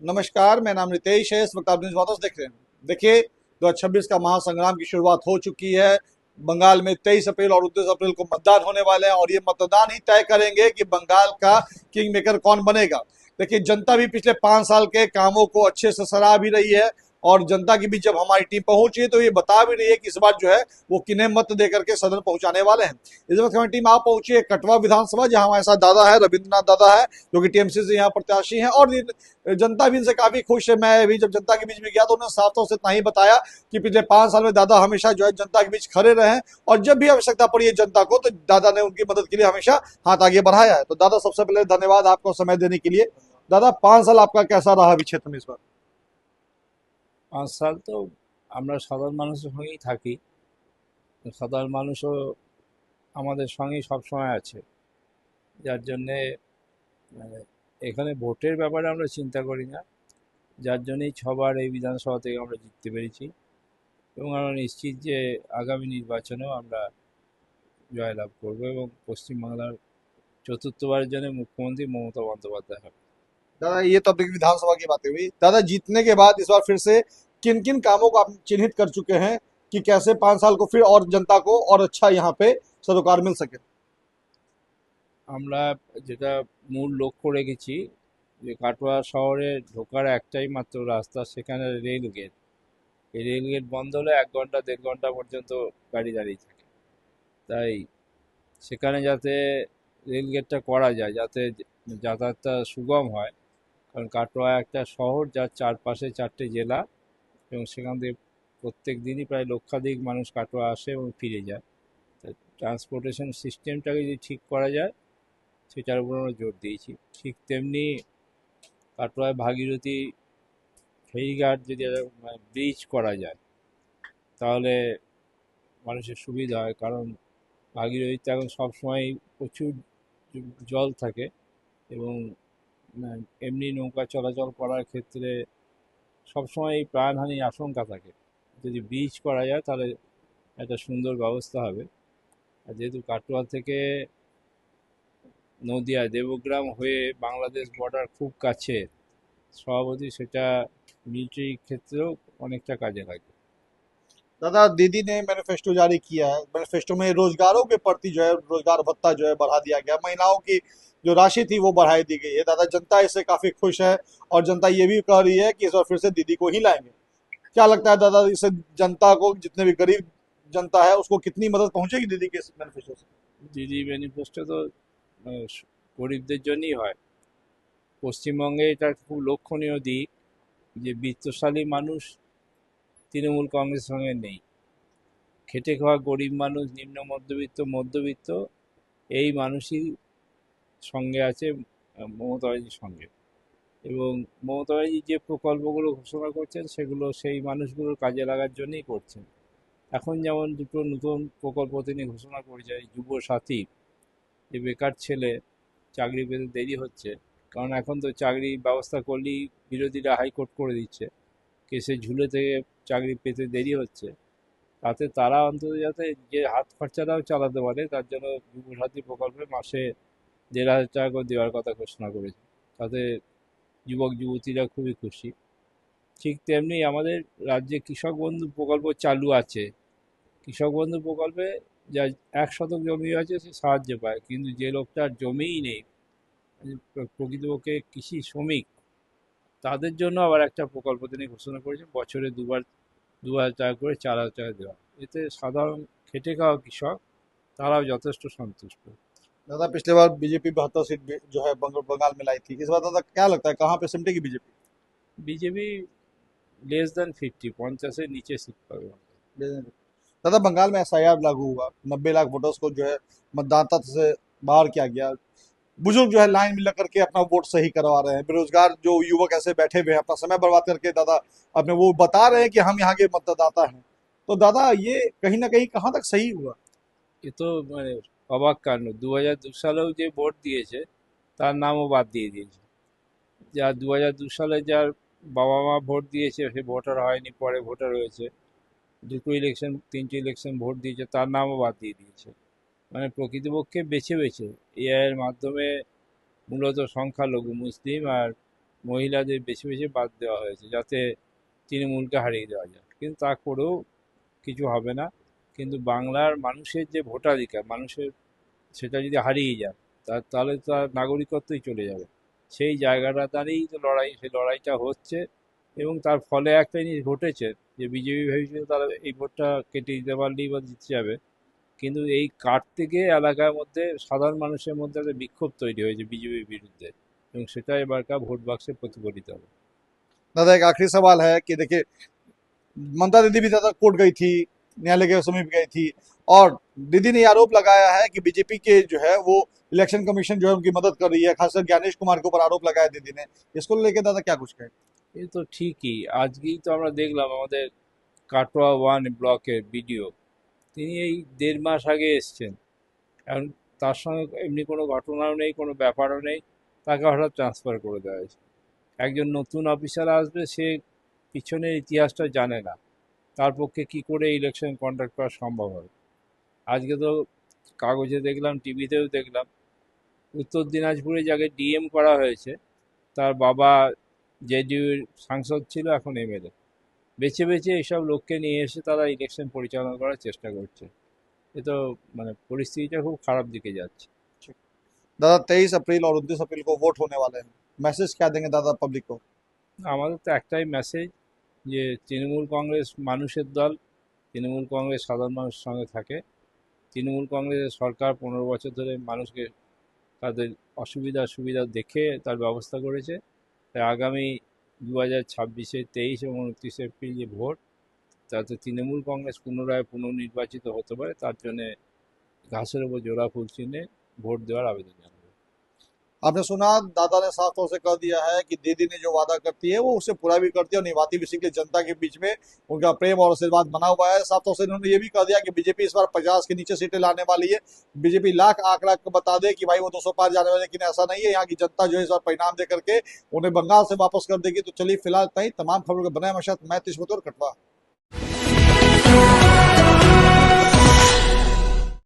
नमस्कार, मेरा नाम रितेश है। इस वक्त आप न्यूज़ वार्ता देख रहे हैं। देखिए, 2026 का महासंग्राम की शुरुआत हो चुकी है। बंगाल में 23 अप्रैल और 29 अप्रैल को मतदान होने वाले हैं और ये मतदान ही तय करेंगे कि बंगाल का किंग मेकर कौन बनेगा। देखिए, जनता भी पिछले 5 साल के कामों को अच्छे से सराह भी रही है और जनता के बीच जब हमारी टीम पहुंची है तो ये बता भी रही है कि इस बार जो है वो किन्हें मत देकर के सदन पहुंचाने वाले हैं। इस वक्त हमारी टीम आ पहुंची है कटवा विधानसभा, जहां हमारे साथ दादा है, रविंद्रनाथ दादा है, जो कि टीएमसी से यहाँ प्रत्याशी हैं और जनता भी इनसे काफी खुश है। मैं भी जब जनता के बीच में गया तो उन्होंने साफ तौर से इतना ही बताया कि पिछले 5 साल में दादा हमेशा जो है जनता के बीच खड़े रहे हैं और जब भी आवश्यकता पड़ी है जनता को तो दादा ने उनकी मदद के लिए हमेशा हाथ आगे बढ़ाया है। तो दादा, सबसे पहले धन्यवाद आपको समय देने के लिए। दादा, 5 साल आपका कैसा रहा अभी क्षेत्र में इस बार? 5 সাল তো আমরা সাধারণ মানুষের সঙ্গেই থাকি। সাধারণ মানুষও আমাদের সঙ্গেই সবসময় আছে, যার জন্যে মানে এখানে ভোটের ব্যাপারে আমরা চিন্তা করি না, যার জন্যই 6বার এই বিধানসভা থেকে আমরা জিততে পেরেছি এবং আমরা নিশ্চিত যে আগামী নির্বাচনেও আমরা জয়লাভ করব এবং পশ্চিমবাংলার চতুর্থবারের জন্য মুখ্যমন্ত্রী মমতা বন্দ্যোপাধ্যায় হবে। दादा, ये तो अभी विधानसभा की बातें हुई। दादा, जीतने के बाद इस बार फिर से किन किन कामों को आप चिन्हित कर चुके हैं कि कैसे 5 साल को फिर और जनता को और अच्छा यहाँ पे सरोकार मिल सके? আমরা যেটা মূল লক্ষ্য রেখেছি যে কাটোয়া শহরে ঢোকার একটাই মাত্র রাস্তা, সেখানে রেল গেট। এই রেল গেট বন্ধ হলে 1 ঘন্টা 1.5 ঘন্টা পর্যন্ত গাড়ি দাঁড়িয়ে থাকে। তাই সেখানে যাতে রেল গেটটা করা যায়, যাতে যাতায়াতটা সুগম হয়, কারণ কাটোয়া একটা শহর যার চারপাশে 4টে জেলা এবং সেখান থেকে প্রত্যেক দিনই প্রায় লক্ষাধিক মানুষ কাটোয়া আসে এবং ফিরে যায়। তাই ট্রান্সপোর্টেশন সিস্টেমটাকে যদি ঠিক করা যায় সেটার উপর আমরা জোর দিয়েছি। ঠিক তেমনি কাটোয়ায় ভাগীরথী ফেরিঘাট যদি একটা ব্রিজ করা যায় তাহলে মানুষের সুবিধা হয়, কারণ ভাগীরথীতে এখন সবসময় প্রচুর জল থাকে এবং এমনি নৌকা চলাচল করার ক্ষেত্রে সবসময় প্রাণহানির আশঙ্কা থাকে। যদি ব্রিজ করা যায় তাহলে একটা সুন্দর ব্যবস্থা হবে। আর যেহেতু কাটোয়া থেকে নদিয়া দেবগ্রাম হয়ে বাংলাদেশ বর্ডার খুব কাছে, স্বভাবতই সেটা মিলিটারি ক্ষেত্রেও অনেকটা কাজে লাগে। दादा, दीदी ने मैनिफेस्टो जारी किया है। मैनिफेस्टो में रोजगारों के प्रति जो है रोजगार भत्ता जो है बढ़ा दिया गया, महिलाओं की जो राशि थी वो बढ़ाई दी गई है। दादा, जनता इससे काफी खुश है और जनता ये भी कह रही है कि इस बार फिर से दीदी को ही लाएंगे। क्या लगता है दादा, इससे जनता को, जितने भी गरीब जनता है उसको कितनी मदद पहुंचेगी दीदी के इस मैनिफेस्टो से? দিদি ম্যানিফেস্টো তো গরিবদের জন্যই হয়। পশ্চিমবঙ্গে এটা খুব লক্ষণীয় দিক যে বিত্তশালী মানুষ তৃণমূল কংগ্রেসের সঙ্গে নেই। খেটে খাওয়া গরিব মানুষ, নিম্ন মধ্যবিত্ত, মধ্যবিত্ত, এই মানুষই সঙ্গে আছে মমতা ব্যানার্জির সঙ্গে। এবং মমতা ব্যানার্জি যে প্রকল্পগুলো ঘোষণা করছেন সেগুলো সেই মানুষগুলোর কাজে লাগার জন্যই করছেন। এখন যেমন দুটো নতুন প্রকল্প তিনি ঘোষণা করেছেন, এই যুব সাথী, যে বেকার ছেলে চাকরি পেতে দেরি হচ্ছে, কারণ এখন তো চাকরি ব্যবস্থা করলেই বিরোধীরা হাইকোর্ট করে দিচ্ছে, কেসে ঝুলে থেকে চাকরি পেতে দেরি হচ্ছে। তাতে তারা অন্তত যাতে যে হাত খরচাটাও চালাতে পারে তার জন্য যুবসাথী প্রকল্পে মাসে 1,500 টাকা করে দেওয়ার কথা ঘোষণা করেছে। তাতে যুবক যুবতীরা খুবই খুশি। ঠিক তেমনি আমাদের রাজ্যে কৃষক বন্ধু প্রকল্প চালু আছে। কৃষক বন্ধু প্রকল্পে যা 1 শতক জমি আছে সে সাহায্য পায়, কিন্তু যে লোকটার জমিই নেই, প্রকৃতপক্ষে কৃষি শ্রমিক, তাদের জন্য আবার একটা প্রকল্প তিনি ঘোষণা করেছেন, বছরে দুবার 2,000 টাকা করে 4,000 টাকা দেওয়া। এতে সাধারণ খেটে খাওয়া কৃষক তারাও যথেষ্ট সন্তুষ্ট। दादा, पिछले बार बीजेपी 72 सीट जो है बंगाल में लाई थी। इस बार दादा क्या लगता है कहाँ पे सिमटेगी बीजेपी? বিজেপি <50 50-এর নিচে সিট পাবে। दादा, बंगाल में एसआईआर लागू हुआ, 90 लाख वोटर्स को जो है मतदाता से बाहर किया गया। बुजुर्ग जो है लाइन में लग करके अपना वोट सही करवा रहे हैं। बेरोजगार जो युवक ऐसे बैठे हुए हैं अपना समय बर्बाद करके दादा अपने वो बता रहे हैं कि हम यहाँ के मतदाता हैं। तो दादा, ये कहीं ना कहीं कहाँ तक सही हुआ? এ তো মানে অবাক কাণ্ড। 2002 সালেও যে ভোট দিয়েছে তার নামও বাদ দিয়ে দিয়েছে। যা 2002 সালে যার বাবা মা ভোট দিয়েছে সে ভোটার হয়নি, পরে ভোটার হয়েছে। 3টে ইলেকশন ভোট দিয়েছে তার নামও বাদ দিয়ে দিয়েছে। মানে প্রকৃতপক্ষে বেছে বেছে এআইয়ের মাধ্যমে মূলত সংখ্যালঘু মুসলিম আর মহিলাদের বেছে বেছে বাদ দেওয়া হয়েছে যাতে তৃণমূলকে হারিয়ে দেওয়া যায়, কিন্তু তা করেও কিছু হবে না। কিন্তু বাংলার মানুষের যে ভোটাধিকার, মানুষের সেটা যদি হারিয়ে যায় তাহলে তার নাগরিকত্বই চলে যাবে। সেই জায়গাটা দাঁড়িয়েই তো লড়াই, সেই লড়াইটা হচ্ছে। এবং তার ফলে একটা জিনিস ঘটেছে যে বিজেপি ভেবেছিল তারা এই ভোটটা কেটে দিতে পারলেই বা জিতে যাবে, কিন্তু এই কাটতে গিয়ে এলাকার মধ্যে সাধারণ মানুষের মধ্যে একটা বিক্ষোভ তৈরি হয়েছে বিজেপির বিরুদ্ধে, এবং সেটা এবারকার ভোট বাক্সে প্রতিফলিত হবে। दादा एक आखिरी सवाल है कि देखिए, ममता दीदी भी ज्यादा कोर्ट गई थी, न्यायालय के समीप गई थी, और दीदी ने ये आरोप लगाया है कि बीजेपी के जो है वो इलेक्शन कमीशन जो है उनकी मदद कर रही है, खासकर ज्ञानेश कुमार के ऊपर आरोप लगाया दीदी ने। इसको लेके दादा क्या कुछ कहे? এই তো ঠিকই, আজকেই তো আমরা দেখলাম আমাদের কাটোয়া ওয়ান ব্লকের বিডিও, তিনি এই 1.5 মাস আগে এসছেন। এখন তার সঙ্গে এমনি কোনো ঘটনাও নেই, কোনো ব্যাপারও নেই, তাকে হঠাৎ ট্রান্সফার করে দেওয়া হয়েছে। একজন নতুন অফিসার আসবে, সে পিছনের ইতিহাসটা জানে না, তার পক্ষে কি করে ইলেকশন কন্ডাক্ট করা সম্ভব হবে? আজকে তো কাগজে দেখলাম, টিভিতেও দেখলাম, উত্তর দিনাজপুরে যাকে ডিএম করা হয়েছে তার বাবা জেডিইউর সাংসদ ছিল, এখন এমএলএ। বেছে বেছে এইসব লোককে নিয়ে এসে তারা ইলেকশন পরিচালনা করার চেষ্টা করছে। এ তো মানে পরিস্থিতিটা খুব খারাপ দিকে যাচ্ছে। दादा 23 अप्रैल और 29 अप्रैल को वोट होने वाले हैं, मैसेज क्या देंगे दादा पब्लिक को? আমাদের তো একটাই মেসেজ, যে তৃণমূল কংগ্রেস মানুষের দল, তৃণমূল কংগ্রেস সাধারণ মানুষের সঙ্গে থাকে। তৃণমূল কংগ্রেসের সরকার 15 বছর ধরে মানুষকে তাদের অসুবিধা সুবিধা দেখে তার ব্যবস্থা করেছে। তাই আগামী 2026-এ 23 এবং 29 এপ্রিল যে ভোট, তাতে তৃণমূল কংগ্রেস পুনরায় পুনর্নির্বাচিত হতে পারে, তার জন্যে ঘাসের উপর জোড়া ফুল চিহ্নে ভোট দেওয়ার আবেদন জানাবো। आपने सुना, दादा ने साफ तौर से कह दिया है कि दीदी ने जो वादा करती है वो उसे पूरा भी करती है और निभाती भी, इसीलिए जनता के बीच में उनका प्रेम और आशीर्वाद बना हुआ है। साफ तौर से इन्होंने ये भी कह दिया कि बीजेपी इस बार 50 के नीचे सीटें लाने वाली है। बीजेपी लाख आंकड़ा बता दे कि भाई वो 200 पार जाने वाले, लेकिन ऐसा नहीं है। यहाँ की जनता जो है इस बार परिणाम दे करके उन्हें बंगाल से वापस कर देगी। तो चलिए फिलहाल तमाम खबरों के बनाए मशहद, मैं तिश्मतुर कटवा।